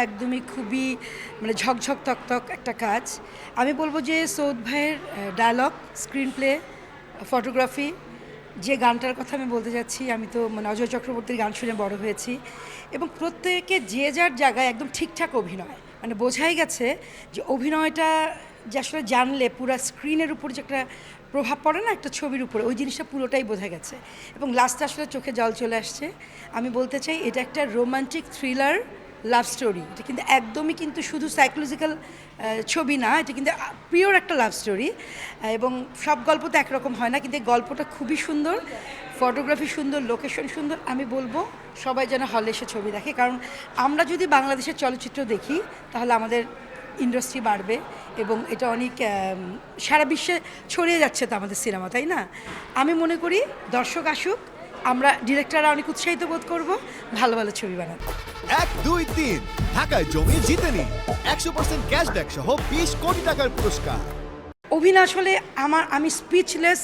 একদমই খুবই মানে ঝকঝক তকতক একটা কাজ। আমি বলবো যে সৌদ ভাইয়ের ডায়ালগ, স্ক্রিন প্লে, ফটোগ্রাফি, যে গানটার কথা আমি বলতে যাচ্ছি, আমি তো মানে অজয় চক্রবর্তীর গান শুনে বড় হয়েছি এবং প্রত্যেকে যে যার জায়গায় একদম ঠিকঠাক অভিনয়, মানে বোঝাই গেছে যে অভিনয়টা যে আসলে জানলে পুরো স্ক্রিনের উপর যে একটা প্রভাব পড়ে না একটা ছবির উপরে, ওই জিনিসটা পুরোটাই বোঝা গেছে এবং লাস্টে আসলে চোখে জল চলে আসছে। আমি বলতে চাই এটা একটা রোমান্টিক থ্রিলার লাভ স্টোরি। এটা কিন্তু একদমই কিন্তু শুধু সাইকোলজিক্যাল ছবি না, এটা কিন্তু পিওর একটা লাভ স্টোরি এবং সব গল্প তো একরকম হয় না, কিন্তু এই গল্পটা খুবই সুন্দর, ফটোগ্রাফি সুন্দর, লোকেশন সুন্দর। আমি বলবো সবাই যেন হলে এসে ছবি দেখে, কারণ আমরা যদি বাংলাদেশের চলচ্চিত্র দেখি তাহলে আমাদের ইন্ডাস্ট্রি বাড়বে এবং এটা অনেক সারা বিশ্বে ছড়িয়ে যাচ্ছে তো আমাদের সিনেমা, তাই না? আমি মনে করি দর্শক আসুক, আমরা ডিরেক্টররা অনেক উৎসাহিত বোধ করব ভালো ভালো ছবি বানাতে। 1, 2, 3 ঢাকায় জমি জিতে নিন 100% ক্যাশব্যাক সহ 20 কোটি টাকার পুরস্কার। অভিনয় আসলে আমি স্পিচলেস।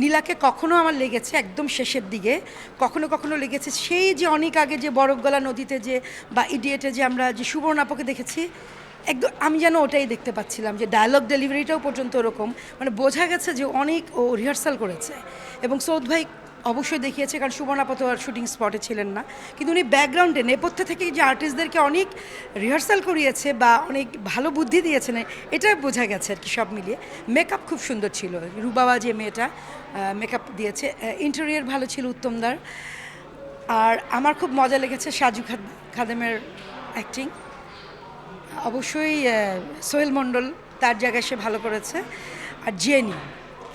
নীলাকে কখনো আমার লেগেছে একদম শেষের দিকে, কখনো কখনো লেগেছে সেই যে অনেক আগে যে বরফগলা নদীতে যে বা ইডিয়েটে যে আমরা যে সুবর্ণাপকে দেখেছি, একদম আমি যেন ওটাই দেখতে পাচ্ছিলাম, যে ডায়লগ ডেলিভারিটাও পর্যন্ত ওরকম, মানে বোঝা গেছে যে অনেক ও রিহার্সাল করেছে এবং সৌদ ভাই অবশ্যই দেখিয়েছে, কারণ সুবর্ণাপা তো আর শুটিং স্পটে ছিলেন না, কিন্তু উনি ব্যাকগ্রাউন্ডে নেপথ্যে থেকে যে আর্টিস্টদেরকে অনেক রিহার্সাল করিয়েছে বা অনেক ভালো বুদ্ধি দিয়েছেন, এটা বোঝা গেছে আর কি। সব মিলিয়ে মেকআপ খুব সুন্দর ছিল, রুবাবা যে মেয়েটা মেকআপ দিয়েছে, ইন্টেরিয়র ভালো ছিল উত্তমদার। আর আমার খুব মজা লেগেছে সাজু খাদেমের অ্যাক্টিং। অবশ্যই সোহেল মণ্ডল তার জায়গায় সে ভালো করেছে। আর জেনি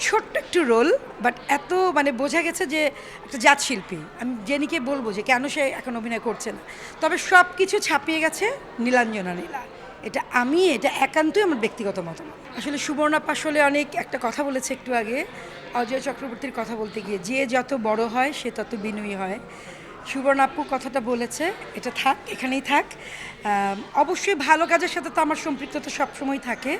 ছোট্ট একটু রোল, বাট এত মানে বোঝা গেছে যে একটা জাত শিল্পী। আমি জেনিকে বলবো যে কেন সে এখন অভিনয় করছে না, তবে সব কিছু ছাপিয়ে গেছে নীলাঞ্জনা নীলা। এটা একান্তই আমার ব্যক্তিগত মতামত। আসলে সুবর্ণাপা আসলে অনেক একটা কথা বলেছে একটু আগে, অজয় চক্রবর্তীর কথা বলতে গিয়ে, যে যত বড় হয় সে তত বিনয়ী হয়। সুবর্ণ আপু কথাটা বলেছে, এটা থাক, এখানেই থাক। অবশ্যই ভালো কাজের সাথে তো আমার সম্পৃক্ততা সবসময় থাকে।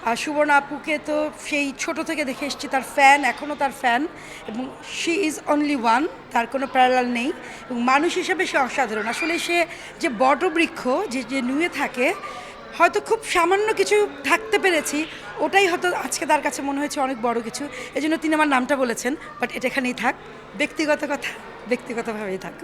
আর সুবর্ণ আপুকে তো সেই ছোট থেকে দেখে এসেছি, তার ফ্যান, এখনও তার ফ্যান, এবং শি ইজ অনলি ওয়ান, তার কোনো প্যারালাল নেই এবং মানুষ হিসেবে সে অসাধারণ। আসলে সে যে বটবৃক্ষ যে নুয়ে থাকে, হয়তো খুব সামান্য কিছু থাকতে পেরেছি, ওটাই হয়তো আজকে তার কাছে মনে হয়েছে অনেক বড় কিছু, এজন্য তিনি আমার নামটা বলেছেন। বাট এটা এখানেই থাক, ব্যক্তিগত কথা ব্যক্তিগতভাবেই থাক।